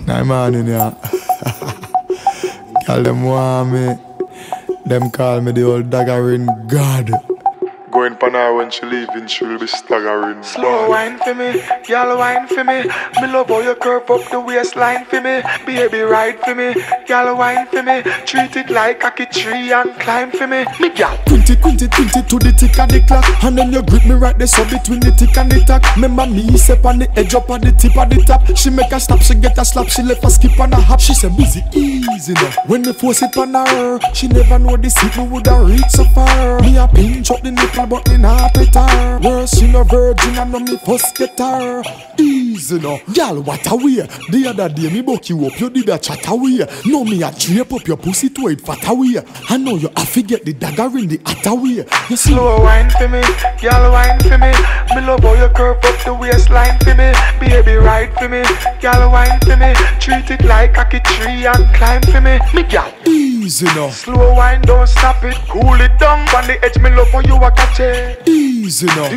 Nah, man, in here. Girl, them want me. Them call me the old daggering God. Going pan her when she leaving, she'll be staggering. Slow wine for me, y'all wine for me. Me love how you curve up the waistline for me. Baby ride for me, y'all wine for me. Treat it like a tree and climb for me. Me gal. 20 to the tick of the clock. And then you grip me right there, so between the tick and the tack. Remember me, step on the edge up on the tip of the top. She make a stop, she get a slap, she left a skip on a hop. She say busy, easy now. When me force it on her, she never know the seat me woulda reach so far. Me a pinch up the nipple, but me nah pet her. Worse, she no virgin and no me first get her. Easy now, y'all what a way. The other day me buck you up, you did a chat away. Now me a drape up your pussy to it fat away. I know you have to get the dagger in the hat away. You see? Slow wine for me, y'all wine for me. Me love how you curve up the waistline for me. Baby ride for me, y'all wine for me. Treat it like a tree and climb for me. Me gal. Easy now. Slow wine, don't stop it, cool it down. On the edge, me love how you a catch it. Easy now.